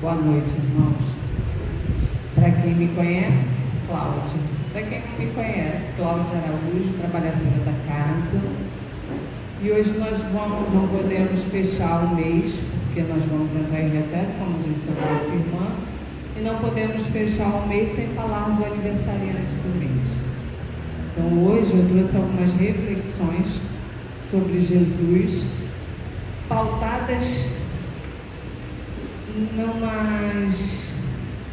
Boa noite, irmãos. Para quem me conhece, Cláudia. Para quem não me conhece, Cláudia Araújo, trabalhadora da casa. E hoje nós não podemos fechar o mês, porque nós vamos entrar em recesso, como disse a nossa irmã, e não podemos fechar o mês sem falar do aniversariante do mês. Então hoje eu trouxe algumas reflexões sobre Jesus, pautadas numas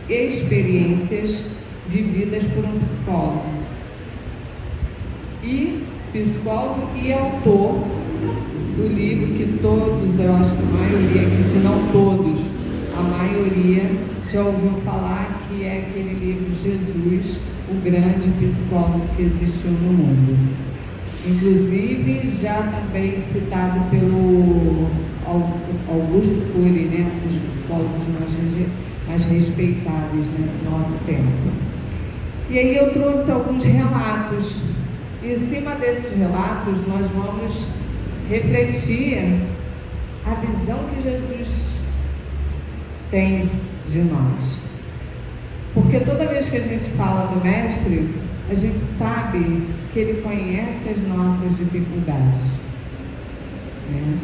experiências vividas por um psicólogo e autor do livro que todos, eu acho que a maioria aqui, se não todos, a maioria já ouviu falar, que é aquele livro Jesus, o grande psicólogo que existiu no mundo. Inclusive já também citado pelo Augusto Cury, né, um dos psicólogos mais respeitáveis, né, do nosso tempo. E aí eu trouxe alguns relatos, e em cima desses relatos nós vamos refletir a visão que Jesus tem de nós. Porque toda vez que a gente fala do Mestre, a gente sabe que Ele conhece as nossas dificuldades, né?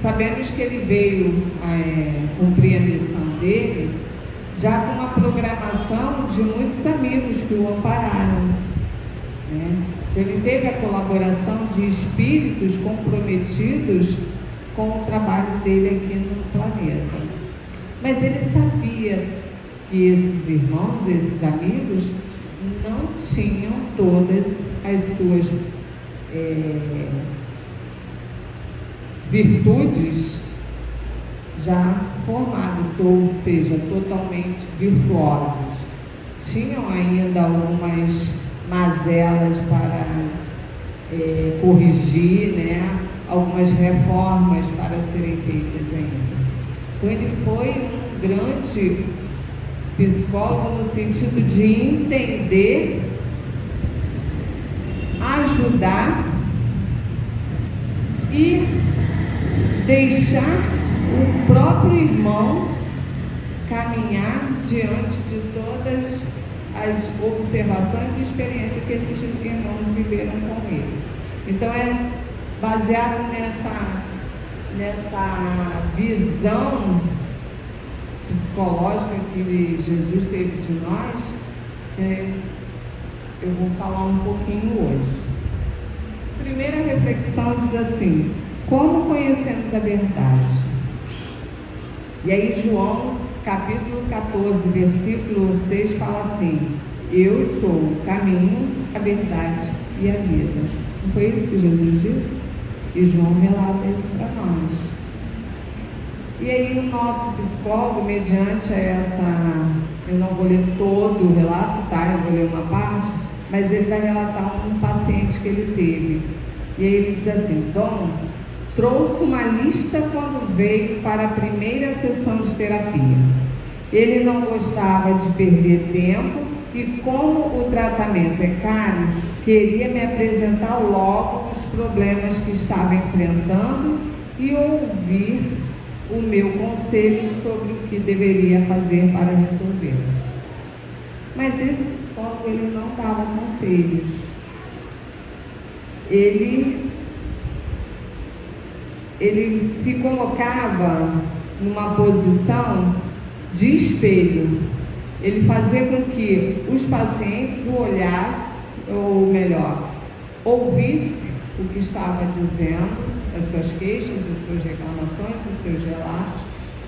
Sabemos que Ele veio cumprir a missão dele já com uma programação de muitos amigos que o ampararam, né? Ele teve a colaboração de espíritos comprometidos com o trabalho dele aqui no planeta. Mas ele sabia que esses irmãos, esses amigos, não tinham todas as suas virtudes já formadas, ou seja, totalmente virtuosos. Tinham ainda algumas mazelas para corrigir, né? Algumas reformas para serem feitas ainda. Então ele foi um grande psicólogo no sentido de entender, ajudar e deixar o próprio irmão caminhar diante de todas as observações e experiências que esses irmãos viveram com ele. Então é baseado nessa visão psicológica que Jesus teve de nós, eu vou falar um pouquinho hoje. Primeira reflexão diz assim: como conhecemos a verdade? E aí João, capítulo 14, versículo 6 fala assim: eu sou o caminho, a verdade e a vida. Não foi isso que Jesus disse? E João relata isso para nós. E aí o nosso psicólogo, mediante essa, eu não vou ler todo o relato, tá? Eu vou ler uma parte, mas ele vai relatar um paciente que ele teve. E aí ele diz assim: Dom trouxe uma lista quando veio para a primeira sessão de terapia. Ele não gostava de perder tempo e, como o tratamento é caro, queria me apresentar logo os problemas que estava enfrentando e ouvir o meu conselho sobre o que deveria fazer para resolvê-los. Mas esse psicólogo, ele não dava conselhos. Ele se colocava numa posição de espelho. Ele fazia com que os pacientes o olhassem, ou melhor, ouvissem o que estava dizendo, as suas queixas, as suas reclamações, os seus relatos,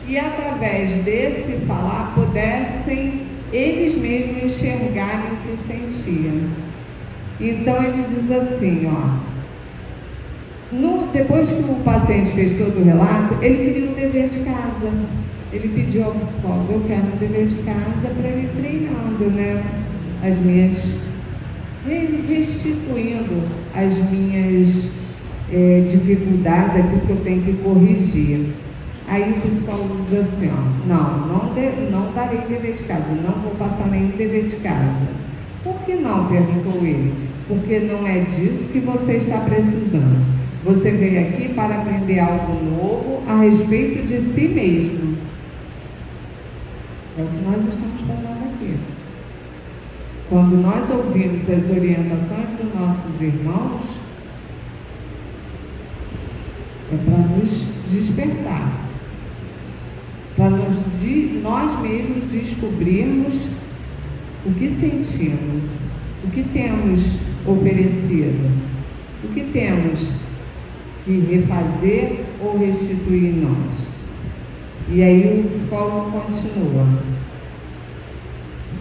e através desse falar pudessem eles mesmos enxergarem o que sentiam. Então ele diz assim, depois que o paciente fez todo o relato, ele queria um dever de casa. Ele pediu ao psicólogo: eu quero um dever de casa para ir treinando, né, as minhas, restituindo as minhas dificuldades, aquilo que eu tenho que corrigir. Aí o psicólogo diz assim: não darei dever de casa, não vou passar nenhum dever de casa. Por que não? Perguntou ele. Porque não é disso que você está precisando. Você veio aqui para aprender algo novo a respeito de si mesmo. É o que nós estamos fazendo aqui. Quando nós ouvimos as orientações dos nossos irmãos, é para nos despertar, para nós mesmos descobrirmos o que sentimos, o que temos oferecido, o que temos que refazer ou restituir em nós. E aí o psicólogo continua: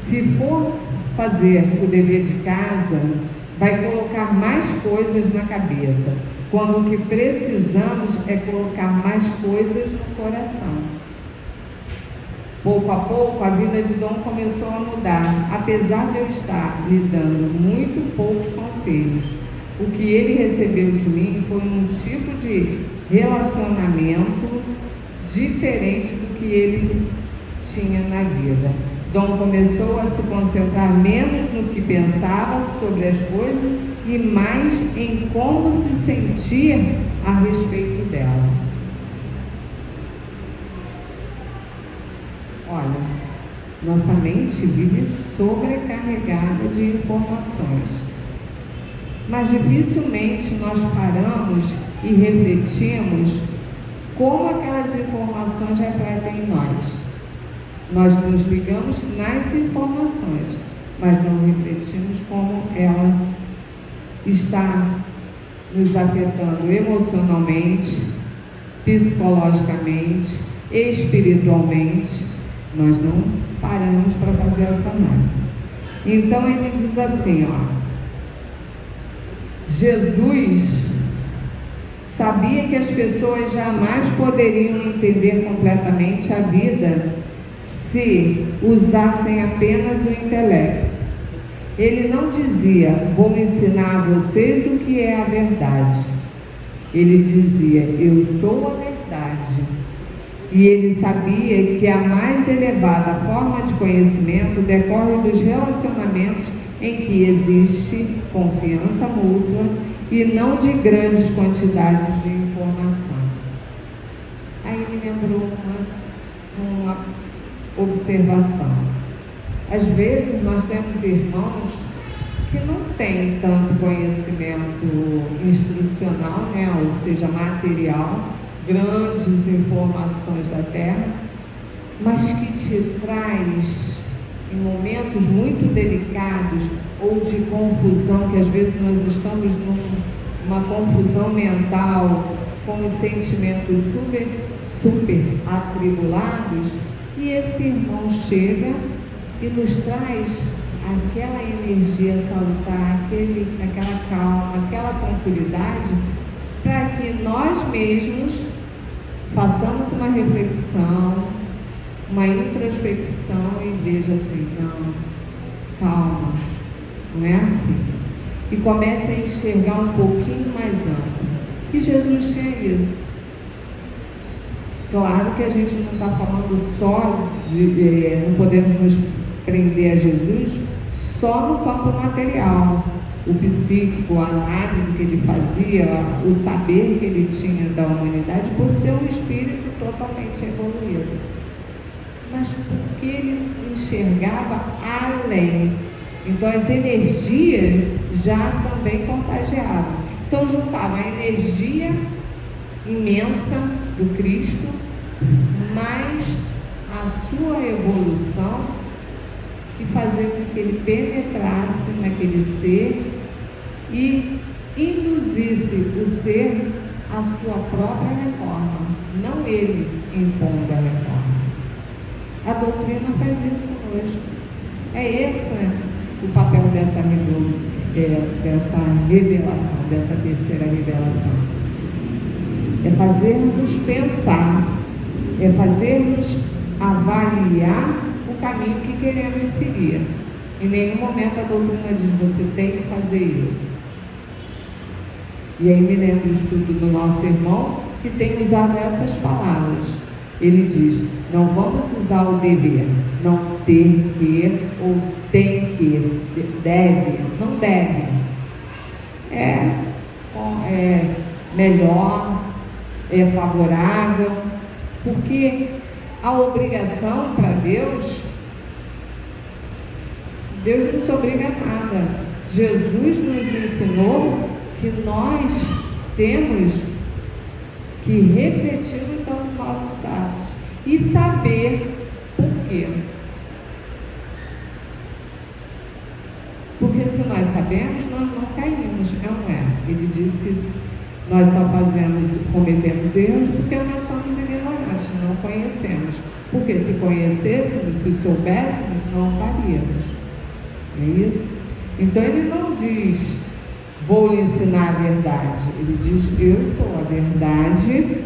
se for fazer o dever de casa, vai colocar mais coisas na cabeça, quando o que precisamos é colocar mais coisas no coração. Pouco a pouco, a vida de Dom começou a mudar, apesar de eu estar lhe dando muito poucos conselhos. O que ele recebeu de mim foi um tipo de relacionamento diferente do que ele tinha na vida. Dom começou a se concentrar menos no que pensava sobre as coisas e mais em como se sentia a respeito dela. Olha, nossa mente vive sobrecarregada de informações, mas dificilmente nós paramos e refletimos como aquelas informações refletem em nós. Nós nos ligamos nas informações, mas não refletimos como ela está nos afetando emocionalmente, psicologicamente, espiritualmente. Nós não paramos para fazer essa análise. Então ele diz assim, Jesus sabia que as pessoas jamais poderiam entender completamente a vida se usassem apenas o intelecto. Ele não dizia: vou ensinar a vocês o que é a verdade. Ele dizia: eu sou a verdade. E ele sabia que a mais elevada forma de conhecimento decorre dos relacionamentos em que existe confiança mútua e não de grandes quantidades de informação. Aí me lembrou uma observação. Às vezes nós temos irmãos que não têm tanto conhecimento instrucional, ou seja, material, grandes informações da terra, mas que te traz em momentos muito delicados ou de confusão, que às vezes nós estamos numa confusão mental, com os sentimentos super atribulados, e esse irmão chega e nos traz aquela energia salutar, aquela calma, aquela tranquilidade, para que nós mesmos façamos uma reflexão, uma introspecção e veja assim: não, calma, não é assim. E comece a enxergar um pouquinho mais amplo. E Jesus tinha isso. Claro que a gente não está falando só não podemos nos prender a Jesus só no campo material, o psíquico, a análise que ele fazia, o saber que ele tinha da humanidade, por ser um espírito totalmente evoluído, mas porque ele enxergava além. Então as energias já também contagiavam. Então juntava a energia imensa do Cristo, mais a sua evolução, e fazer com que ele penetrasse naquele ser e induzisse o ser à sua própria reforma, não ele impondo a reforma. A doutrina faz isso conosco. É esse o papel dessa revelação, dessa terceira revelação. É fazer-nos pensar, é fazer-nos avaliar o caminho que queremos seguir. Em nenhum momento a doutrina diz: você tem que fazer isso. E aí me lembro do estudo do nosso irmão, que tem usado essas palavras. Ele diz: não vamos usar o dever, não ter que ou tem que, deve, não deve. É melhor, é favorável, porque a obrigação para Deus Deus não nos obriga a nada. Jesus nos ensinou que nós temos que refletir nos nossos atos e saber por quê. Porque se nós sabemos, nós não caímos, não é? Ele disse que nós só cometemos erros porque nós somos ignorantes, não conhecemos. Porque se conhecêssemos, se soubéssemos, não faríamos. É isso? Então ele não diz, vou lhe ensinar a verdade. Ele diz, eu sou a verdade.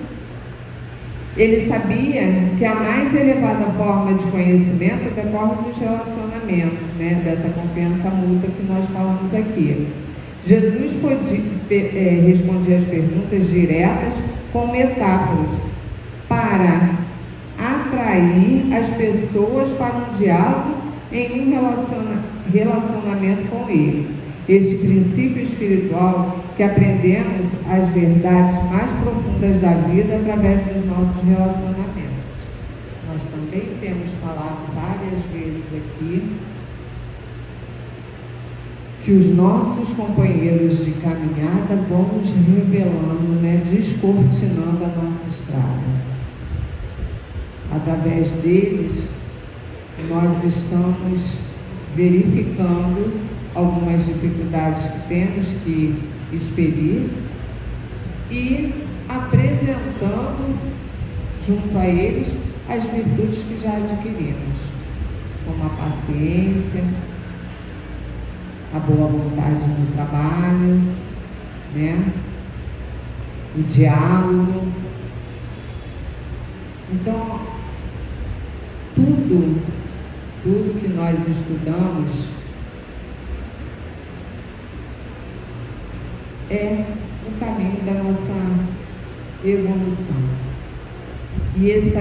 Ele sabia que a mais elevada forma de conhecimento decorre dos relacionamentos, né? Dessa confiança mútua que nós falamos aqui. Jesus respondia as perguntas diretas com metáforas para atrair as pessoas para um diálogo em um relacionamento com Ele. Este princípio espiritual que aprendemos as verdades mais profundas da vida através dos nossos relacionamentos. Nós também temos falado várias vezes aqui que os nossos companheiros de caminhada vão nos revelando, né, descortinando a nossa estrada. Através deles, nós estamos verificando algumas dificuldades que temos que expelir e apresentando junto a eles as virtudes que já adquirimos, como a paciência, a boa vontade no trabalho, né? O diálogo. Então, tudo que nós estudamos é o caminho da nossa evolução. E esse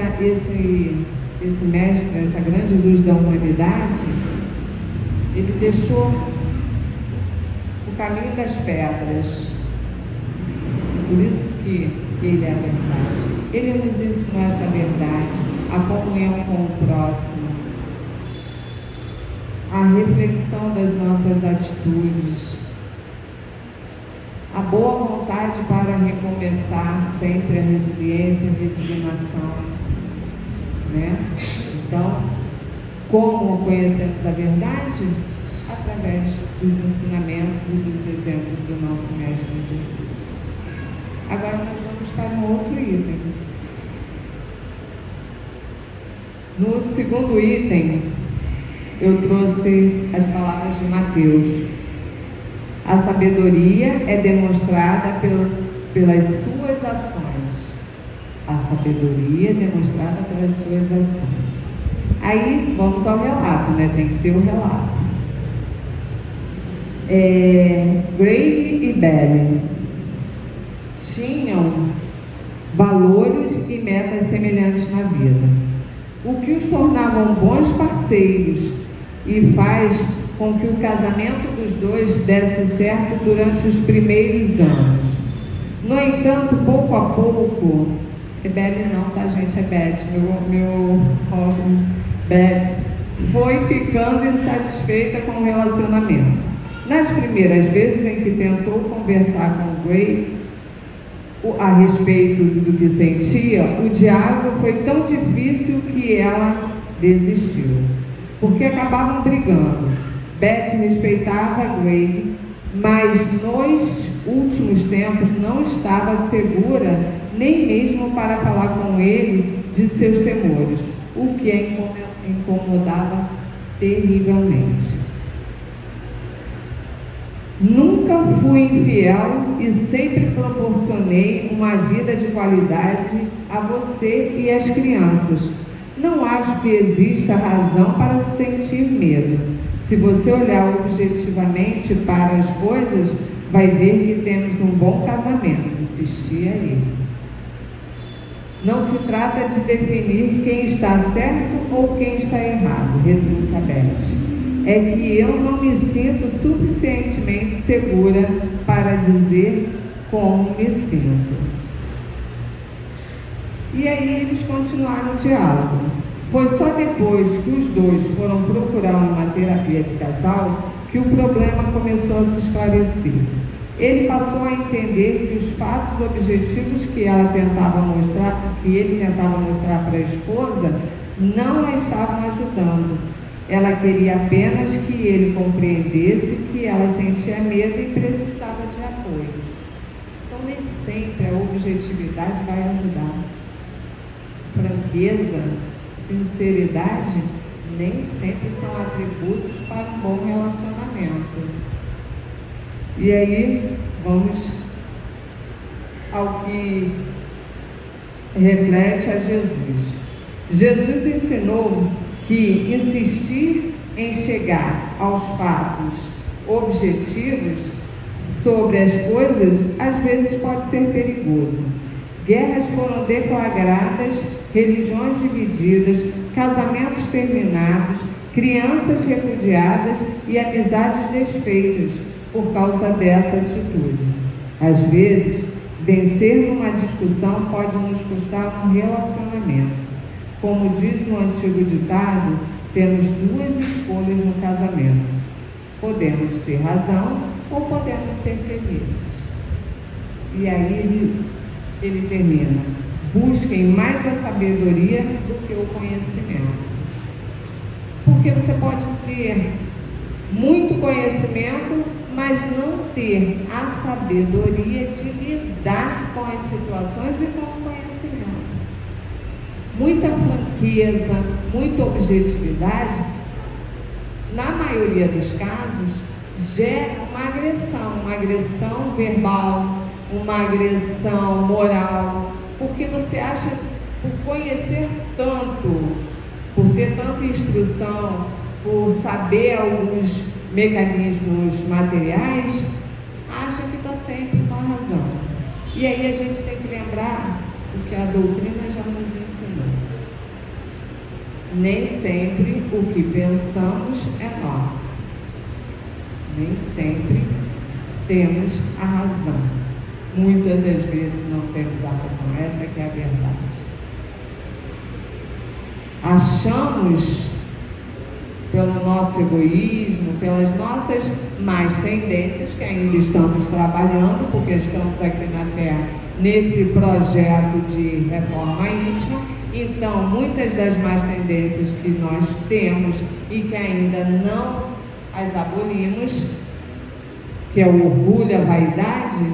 mestre, essa grande luz da humanidade, ele deixou o caminho das pedras. Por isso que ele é a verdade. Ele nos ensinou essa verdade, a comunhão com o próximo, a reflexão das nossas atitudes, a boa vontade para recomeçar, sempre a resiliência, a resignação, né? Então, como conhecemos a verdade? Através dos ensinamentos e dos exemplos do nosso Mestre Jesus. Agora nós vamos para um outro item. No segundo item, eu trouxe as palavras de Mateus. A sabedoria é demonstrada pelas suas ações. A sabedoria é demonstrada pelas suas ações. Aí, vamos ao relato, né? Tem que ter o relato. Grady e Belly tinham valores e metas semelhantes na vida, o que os tornavam bons parceiros e faz com que o casamento dos dois desse certo durante os primeiros anos. No entanto, pouco a pouco, Belly não, tá gente, é Beth, meu Beth foi ficando insatisfeita com o relacionamento. Nas primeiras vezes em que tentou conversar com Gray a respeito do que sentia, o diálogo foi tão difícil que ela desistiu, porque acabavam brigando. Beth respeitava Gray, mas nos últimos tempos não estava segura nem mesmo para falar com ele de seus temores, o que a incomodava terrivelmente. Nunca fui infiel e sempre proporcionei uma vida de qualidade a você e às crianças. Não acho que exista razão para sentir medo. Se você olhar objetivamente para as coisas, vai ver que temos um bom casamento, insistia ele. Não se trata de definir quem está certo ou quem está errado, retruca Beth. É que eu não me sinto suficientemente segura para dizer como me sinto. E aí eles continuaram o diálogo. Foi só depois que os dois foram procurar uma terapia de casal que o problema começou a se esclarecer. Ele passou a entender que os fatos objetivos que ele tentava mostrar para a esposa não a estavam ajudando. Ela queria apenas que ele compreendesse que ela sentia medo e precisava de apoio. Então, nem sempre a objetividade vai ajudar. Franqueza, sinceridade, nem sempre são atributos para um bom relacionamento. E aí, vamos ao que reflete a Jesus. Jesus ensinou que insistir em chegar aos fatos objetivos sobre as coisas, às vezes pode ser perigoso. Guerras foram deflagradas, religiões divididas, casamentos terminados, crianças repudiadas e amizades desfeitas por causa dessa atitude. Às vezes, vencer numa discussão pode nos custar um relacionamento. Como diz o antigo ditado, temos duas escolhas no casamento. Podemos ter razão ou podemos ser felizes. E aí ele termina: busquem mais a sabedoria do que o conhecimento. Porque você pode ter muito conhecimento, mas não ter a sabedoria de lidar com as situações e com o conhecimento. Muita franqueza, muita objetividade, na maioria dos casos, gera uma agressão verbal, uma agressão moral, porque você acha, por conhecer tanto, por ter tanta instrução, por saber alguns mecanismos materiais, acha que está sempre com a razão. E aí a gente tem que lembrar o que a doutrina já nos ensinou. Nem sempre o que pensamos é nosso. Nem sempre temos a razão. Muitas das vezes não temos a razão. Essa que é a verdade. Achamos, pelo nosso egoísmo, pelas nossas más tendências, que ainda estamos trabalhando, porque estamos aqui na Terra nesse projeto de reforma íntima. Então, muitas das más tendências que nós temos e que ainda não as abolimos, que é o orgulho, a vaidade,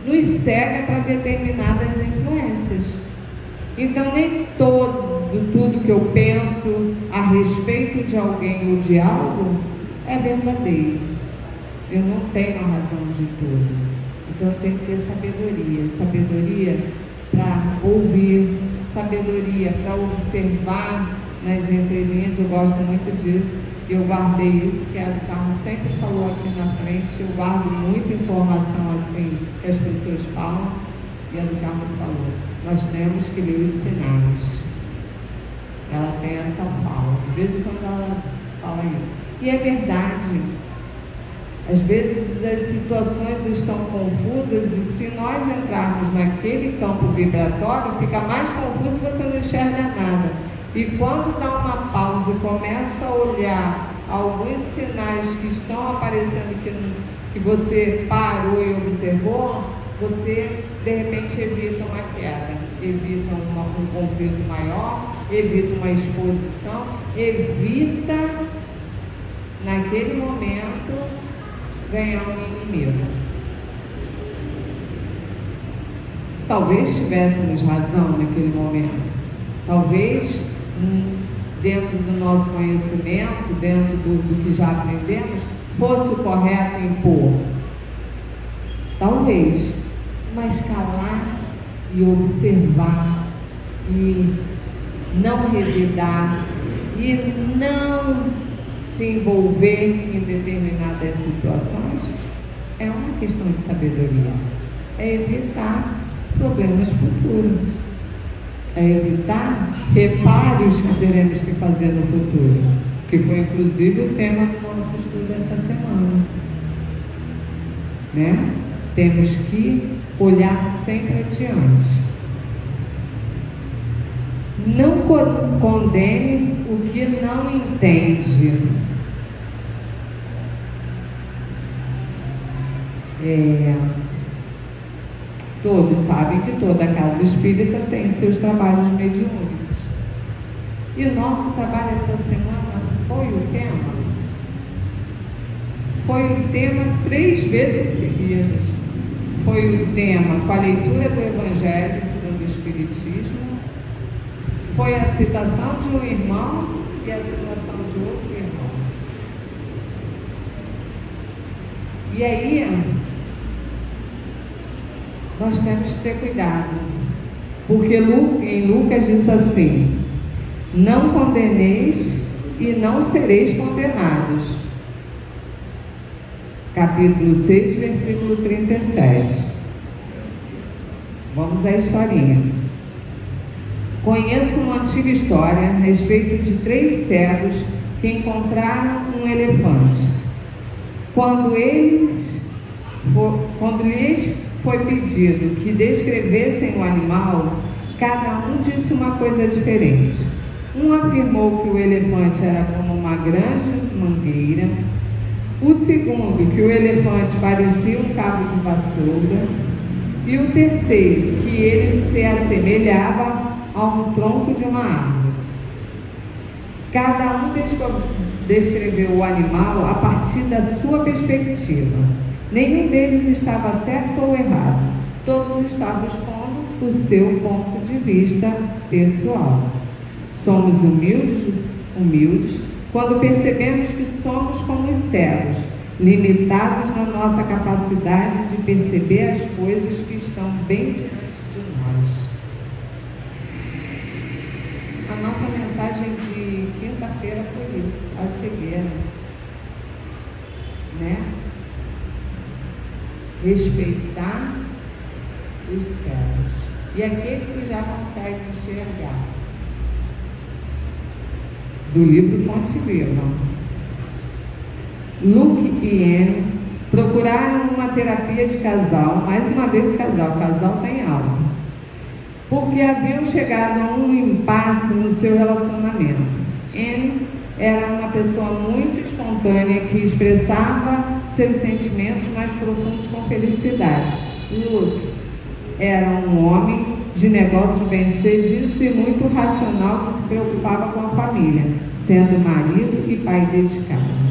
nos cega para determinadas influências. Então, nem tudo que eu penso a respeito de alguém ou de algo é verdadeiro. Eu não tenho a razão de tudo. Então eu tenho que ter sabedoria para ouvir, sabedoria para observar nas entrelinhas. Eu gosto muito disso. Eu guardei isso, que a do Carmo sempre falou aqui na frente. Eu guardo muita informação assim que as pessoas falam, e a do Carmo falou: nós temos que ler os sinais. Ela tem essa fala, de vez em quando ela fala isso. E é verdade. Às vezes as situações estão confusas e se nós entrarmos naquele campo vibratório, fica mais confuso e você não enxerga nada. E quando dá uma pausa e começa a olhar alguns sinais que estão aparecendo que você parou e observou, você de repente evita uma queda, evita um conflito maior, evita uma exposição, evita naquele momento ganhar um inimigo. Talvez tivéssemos razão naquele momento, talvez dentro do nosso conhecimento, dentro do que já aprendemos, fosse o correto impor. Talvez, mas calar e observar e não revidar e não se envolver em determinadas situações é uma questão de sabedoria. É evitar problemas futuros. É evitar reparos que teremos que fazer no futuro, que foi inclusive o tema do nosso estudo essa semana. Né? Temos que olhar sempre adiante. Não condene o que não entende. Todos sabem que toda casa espírita tem seus trabalhos mediúnicos. E o nosso trabalho essa semana foi o tema. Foi o tema 3 vezes seguidas. Foi o tema com a leitura do Evangelho segundo o Espiritismo. Foi a citação de um irmão e a citação de outro irmão. E aí, nós temos que ter cuidado, porque em Lucas diz assim: não condeneis e não sereis condenados. Capítulo 6, versículo 37. Vamos à historinha. Conheço uma antiga história a respeito de 3 cegos que encontraram um elefante. Quando lhes foi pedido que descrevessem o animal, cada um disse uma coisa diferente. Um afirmou que o elefante era como uma grande mangueira. O segundo, que o elefante parecia um cabo de vassoura. E o terceiro, que ele se assemelhava a um tronco de uma árvore. Cada um descreveu o animal a partir da sua perspectiva. Nenhum deles estava certo ou errado. Todos estavam expondo o seu ponto de vista pessoal. Somos humildes quando percebemos que somos como os cegos, limitados na nossa capacidade de perceber as coisas que estão bem diante de nós. A nossa mensagem de quinta-feira foi isso, a cegueira, né? Respeitar os cegos e aquele que já consegue enxergar. Do livro Fonte Viva. Luke e Anne procuraram uma terapia de casal, mais uma vez casal tem alma, porque haviam chegado a um impasse no seu relacionamento. Anne era uma pessoa muito espontânea que expressava seus sentimentos mais profundos com felicidade. Luke era um homem de negócios bem-sucedidos e muito racional que se preocupava com a família, sendo marido e pai dedicado.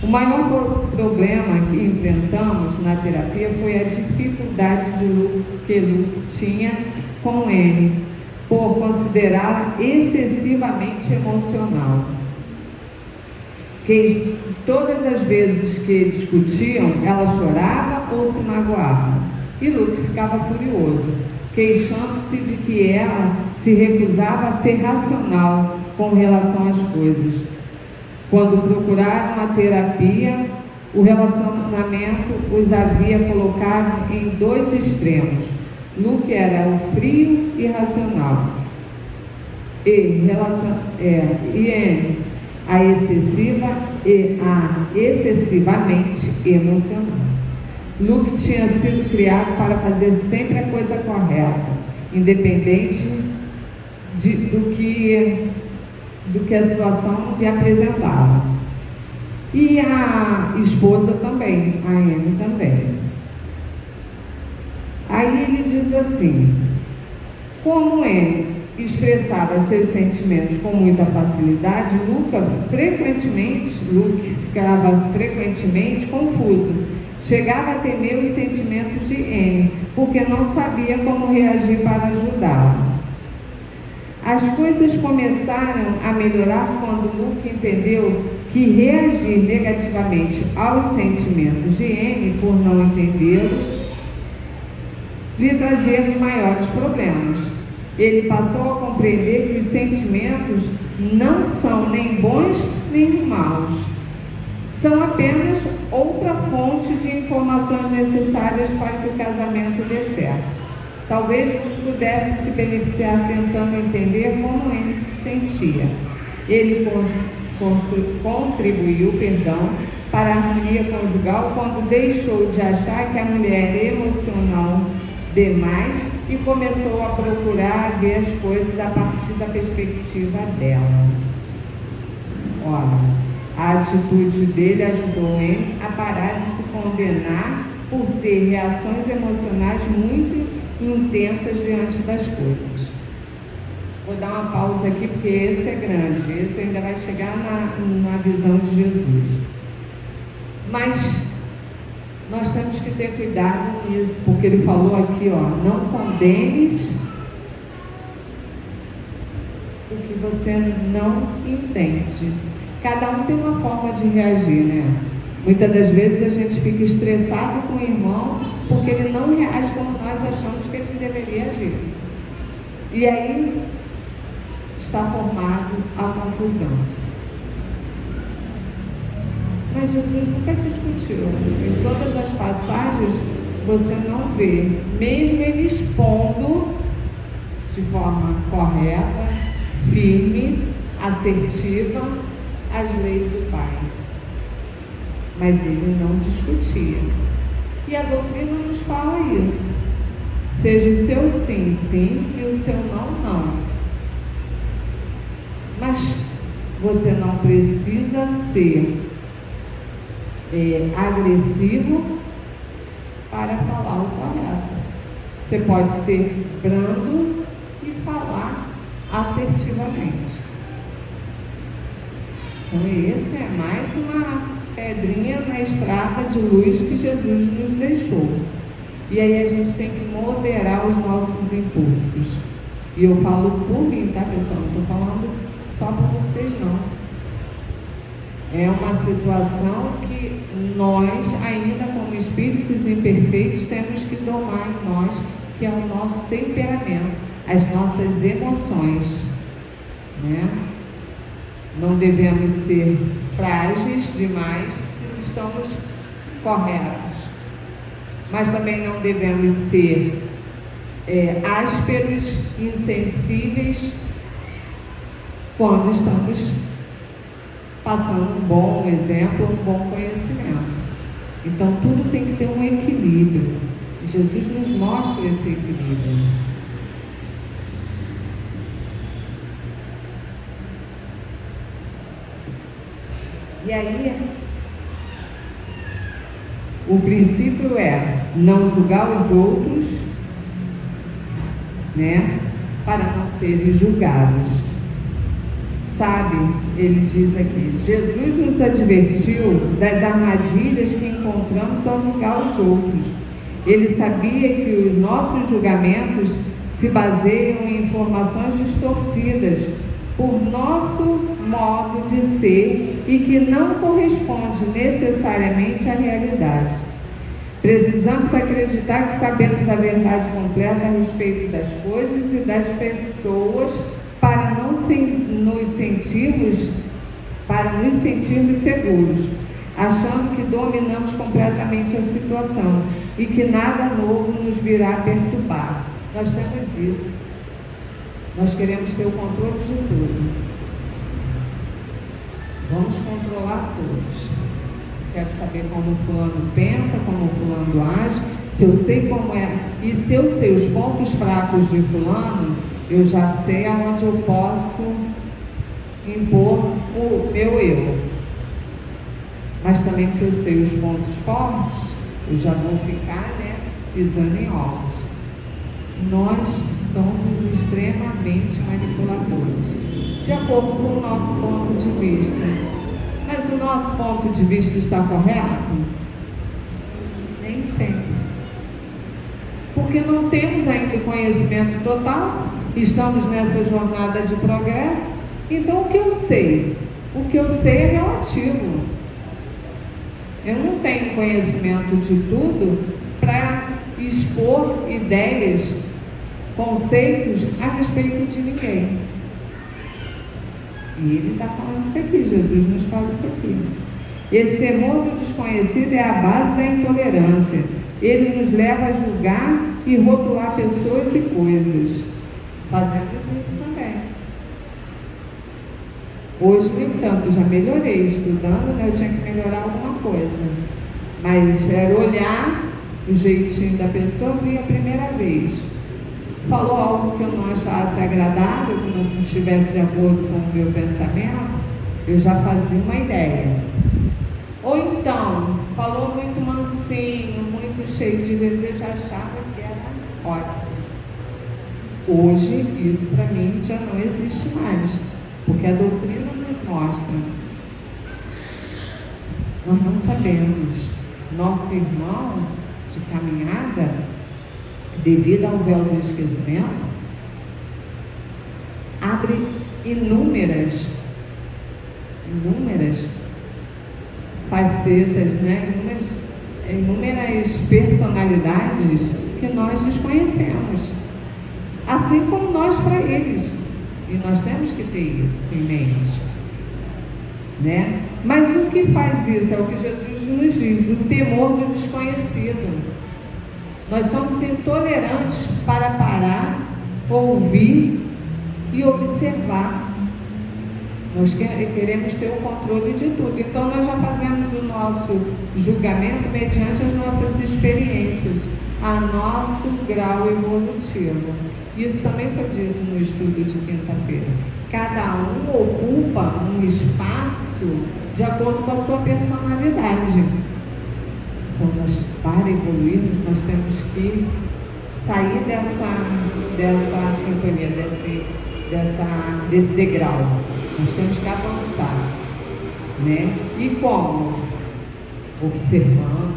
O maior problema que enfrentamos na terapia foi a dificuldade que Luke tinha com Anne, por considerá-la excessivamente emocional. Que todas as vezes que discutiam, ela chorava ou se magoava. E Luke ficava furioso, queixando-se de que ela se recusava a ser racional com relação às coisas. Quando procuraram a terapia, o relacionamento os havia colocado em 2 extremos. Luke era o frio e racional, e Anne a excessiva e a excessivamente emocional. Luke tinha sido criado para fazer sempre a coisa correta, independente do que a situação lhe apresentava. E a esposa também, a Anne também. Aí ele diz assim: como Anne expressava seus sentimentos com muita facilidade, Luke ficava frequentemente confuso. Chegava a temer os sentimentos de Anne, porque não sabia como reagir para ajudá-la. As coisas começaram a melhorar quando Luke entendeu que reagir negativamente aos sentimentos de Anne, por não entendê-los, lhe trazia maiores problemas. Ele passou a compreender que os sentimentos não são nem bons nem maus. São apenas outra fonte de informações necessárias para que o casamento dê certo. Talvez pudesse se beneficiar tentando entender como ele se sentia. Ele contribuiu, para a harmonia conjugal quando deixou de achar que a mulher era emocional demais e começou a procurar ver as coisas a partir da perspectiva dela. Olha, a atitude dele ajudou ele a parar de se condenar por ter reações emocionais muito intensas diante das coisas. Vou dar uma pausa aqui porque esse é grande, esse ainda vai chegar na visão de Jesus. Mas nós temos que ter cuidado nisso, porque ele falou aqui, ó, não condenes o que você não entende. Cada um tem uma forma de reagir, né? Muitas das vezes a gente fica estressado com o irmão porque ele não reage como nós achamos que ele deveria agir. E aí está formado a confusão. Mas Jesus nunca discutiu. Em todas as passagens você não vê, mesmo ele expondo de forma correta, firme, assertiva, as leis do Pai. Mas ele não discutia. E a doutrina nos fala isso. Seja o seu sim, sim, e o seu não, não. Mas você não precisa ser agressivo para falar o correto. Você pode ser brando e falar assertivamente. Então esse é mais uma pedrinha na estrada de luz que Jesus nos deixou. E aí a gente tem que moderar os nossos impulsos. E eu falo por mim, tá, pessoal? Não estou falando só para vocês, não. É uma situação que nós, ainda como espíritos imperfeitos, temos que domar em nós, que é o nosso temperamento, as nossas emoções, né? Não devemos ser frágeis demais se estamos corretos, mas também não devemos ser ásperos, insensíveis, quando estamos passando um bom exemplo, um bom conhecimento. Então tudo tem que ter um equilíbrio. Jesus nos mostra esse equilíbrio. E aí, o princípio é não julgar os outros, né, para não serem julgados. Sabe, ele diz aqui, Jesus nos advertiu das armadilhas que encontramos ao julgar os outros. Ele sabia que os nossos julgamentos se baseiam em informações distorcidas por nosso modo de ser e que não corresponde necessariamente à realidade. Precisamos acreditar que sabemos a verdade completa a respeito das coisas e das pessoas para nos sentirmos seguros, achando que dominamos completamente a situação e que nada novo nos virá perturbar. Nós temos isso. Nós queremos ter o controle de tudo. Vamos controlar todos. Quero saber como o fulano pensa, como o fulano age, se eu sei como é, e se eu sei os pontos fracos de fulano, eu já sei aonde eu posso impor o meu eu. Mas também se eu sei os pontos fortes, eu já vou ficar, pisando em ovos. Nós somos extremamente manipuladores, de acordo com o nosso ponto de vista. Mas o nosso ponto de vista está correto? Nem sempre. Porque não temos ainda conhecimento total, estamos nessa jornada de progresso, então o que eu sei? O que eu sei é relativo. Eu não tenho conhecimento de tudo para expor ideias, conceitos a respeito de ninguém. E ele está falando isso aqui, Jesus nos fala isso aqui. Esse temor do desconhecido é a base da intolerância. Ele nos leva a julgar e rotular pessoas e coisas. Fazemos isso também. Hoje, no entanto, já melhorei. Estudando, eu tinha que melhorar alguma coisa. Mas era olhar o jeitinho da pessoa, vi a primeira vez. falou algo que eu não achasse agradável, que não estivesse de acordo com o meu pensamento, eu já fazia uma ideia. Ou então, falou muito mansinho, muito cheio de desejo, achava que era ótimo. Hoje, isso para mim já não existe mais, porque a doutrina nos mostra. Nós não sabemos. Nosso irmão de caminhada, devido ao véu do esquecimento, abre inúmeras facetas, né? Inúmeras personalidades que nós desconhecemos, assim como nós para eles, e nós temos que ter isso em mente, né? Mas o que faz isso é o que Jesus nos diz, o temor do desconhecido. Nós somos intolerantes para parar, ouvir e observar. Nós queremos ter o controle de tudo. Então nós já fazemos o nosso julgamento mediante as nossas experiências, a nosso grau evolutivo. Isso também foi dito no estudo de quinta-feira. Cada um ocupa um espaço de acordo com a sua personalidade. Então, para evoluirmos, nós temos que sair dessa sintonia, desse degrau. Nós temos que avançar, né? E como? Observando,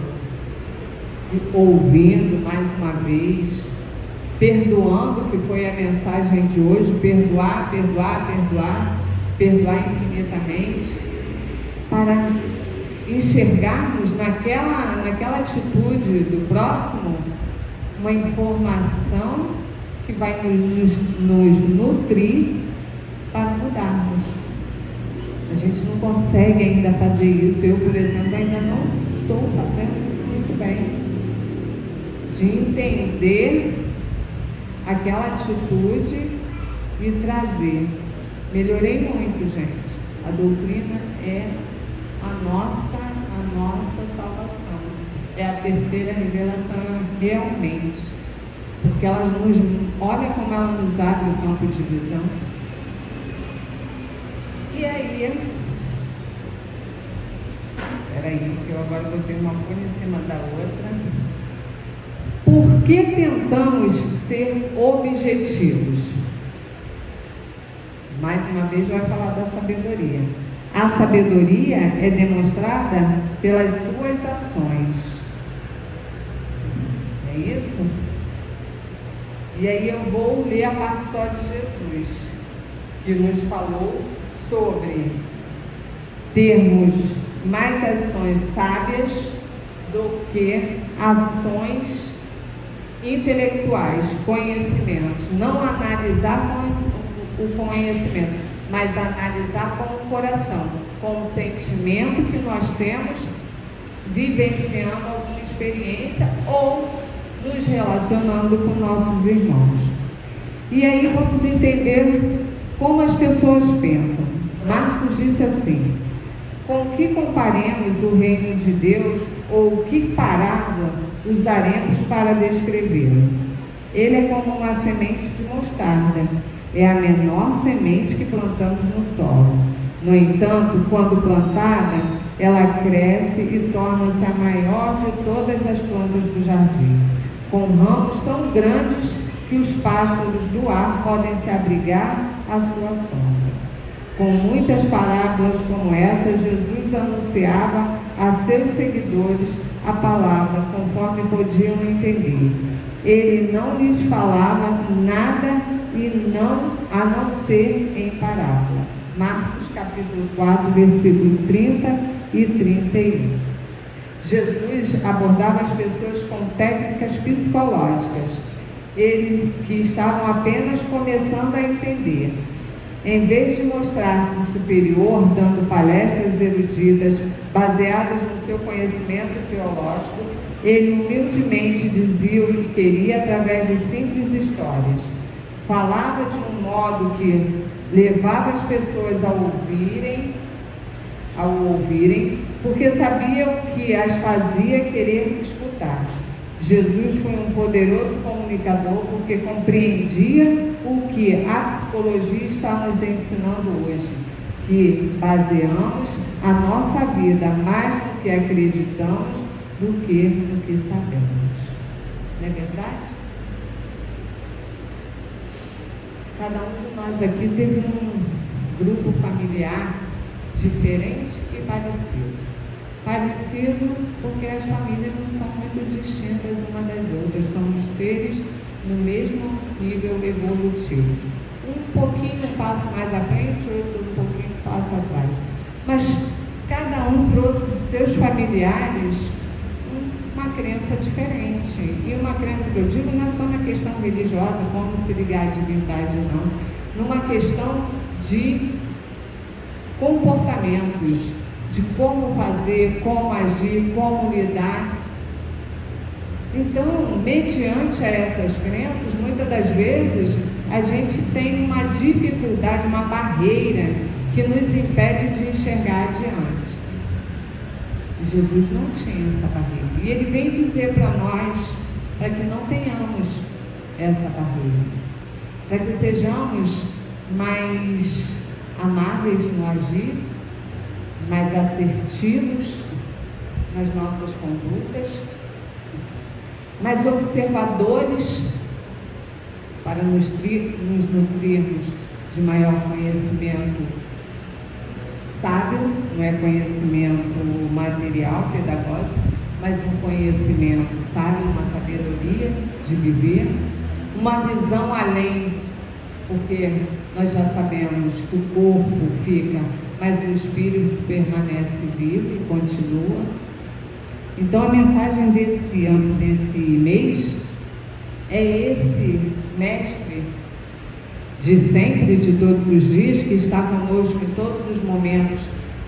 ouvindo mais uma vez, perdoando, que foi a mensagem de hoje, perdoar infinitamente, para enxergarmos naquela atitude do próximo uma informação que vai nos nutrir para mudarmos. A gente não consegue ainda fazer isso. Eu, por exemplo, ainda não estou fazendo isso muito bem, de entender aquela atitude e trazer. Melhorei muito, gente. A doutrina é a nossa salvação. É a terceira revelação realmente. Porque ela olha como ela nos abre o campo de visão. E aí, peraí, que eu agora botei uma folha em cima da outra. Por que tentamos ser objetivos? Mais uma vez vai falar da sabedoria. A sabedoria é demonstrada pelas suas ações. É isso? E aí eu vou ler a parte só de Jesus, que nos falou sobre termos mais ações sábias do que ações intelectuais, conhecimentos. Não analisar o conhecimento, mas analisar com o coração, com o sentimento que nós temos, vivenciando alguma experiência ou nos relacionando com nossos irmãos. E aí vamos entender como as pessoas pensam. Marcos disse assim: com que comparemos o reino de Deus, ou que parábola usaremos para descrevê-lo? Ele é como uma semente de mostarda, é a menor semente que plantamos no solo. No entanto, quando plantada, ela cresce e torna-se a maior de todas as plantas do jardim, com ramos tão grandes que os pássaros do ar podem se abrigar à sua sombra. Com muitas parábolas como essa, Jesus anunciava a seus seguidores a palavra conforme podiam entender. Ele não lhes falava nada a não ser em parábola. Marcos capítulo 4, versículo 30 e 31. Jesus abordava as pessoas com técnicas psicológicas, eles que estavam apenas começando a entender. Em vez de mostrar-se superior, dando palestras eruditas baseadas no seu conhecimento teológico, ele humildemente dizia o que queria através de simples histórias. Falava de um modo que levava as pessoas a ouvirem, porque sabia o que as fazia querer escutar. Jesus foi um poderoso comunicador porque compreendia o que a psicologia está nos ensinando hoje, que baseamos a nossa vida mais no que acreditamos do que no que sabemos. Não é verdade? Cada um de nós aqui teve um grupo familiar diferente e parecido. Parecido porque as famílias não são muito distintas uma das outras, somos seres no mesmo nível evolutivo. Um pouquinho passa mais à frente, outro um pouquinho passa atrás. Mas cada um trouxe de seus familiares uma crença diferente. E uma crença que eu digo não é só na questão religiosa, como se ligar à divindade, não. Numa questão de comportamentos, de como fazer, como agir, como lidar. Então, mediante a essas crenças, muitas das vezes a gente tem uma dificuldade, uma barreira que nos impede de enxergar adiante. Jesus não tinha essa barreira. E ele vem dizer para nós, para que não tenhamos essa barreira, para que sejamos mais amáveis no agir, mais assertivos nas nossas condutas, mais observadores para nos nutrirmos de maior conhecimento sábio, não é conhecimento material, pedagógico, mas um conhecimento sábio, uma sabedoria de viver, uma visão além, porque nós já sabemos que o corpo fica, mas o espírito permanece vivo e continua. Então a mensagem desse ano, desse mês, é esse mestre de sempre, de todos os dias, que está conosco em todos os momentos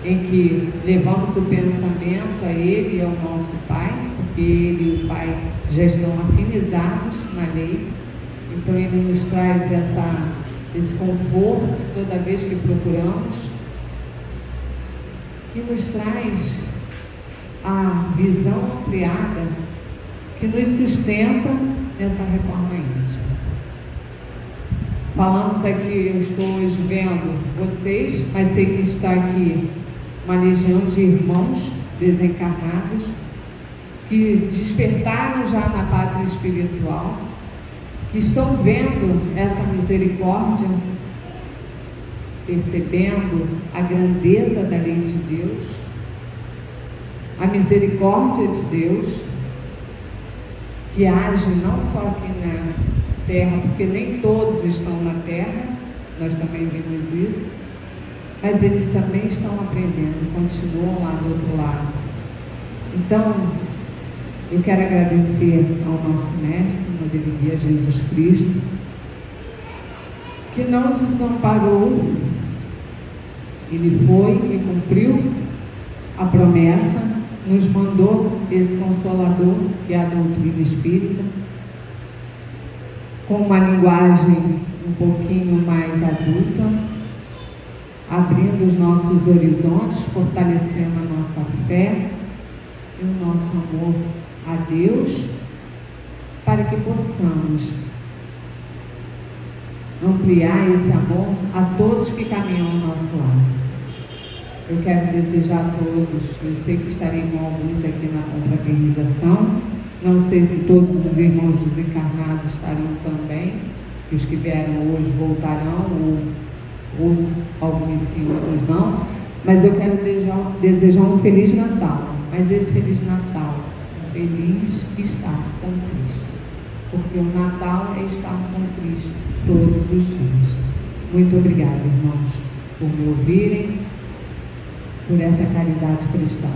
em que levamos o pensamento a Ele e ao nosso Pai, porque Ele e o Pai já estão afinizados na lei. Então Ele nos traz esse conforto toda vez que procuramos, e nos traz a visão ampliada que nos sustenta nessa reforma íntima. Falamos aqui, eu estou hoje vendo vocês, mas sei que está aqui uma legião de irmãos desencarnados que despertaram já na pátria espiritual, que estão vendo essa misericórdia, percebendo a grandeza da lei de Deus, a misericórdia de Deus, que age não só aqui na terra, porque nem todos estão na terra, nós também vimos isso, mas eles também estão aprendendo, continuam lá do outro lado. Então, eu quero agradecer ao nosso Mestre, no nome de Jesus Cristo, que não desamparou, Ele foi e cumpriu a promessa, nos mandou esse Consolador, que é a doutrina espírita, com uma linguagem um pouquinho mais adulta, abrindo os nossos horizontes, fortalecendo a nossa fé e o nosso amor a Deus, para que possamos ampliar esse amor a todos que caminham ao nosso lado. Eu quero desejar a todos, eu sei que estarei com alguns aqui na confraternização, não sei se todos os irmãos desencarnados estarão também, que os que vieram hoje voltarão, ou alguns sim, outros não, mas eu quero desejar um Feliz Natal, mas esse Feliz Natal, feliz estar com Cristo, porque o Natal é estar com Cristo todos os dias. Muito obrigada, irmãos, por me ouvirem, por essa caridade prestada.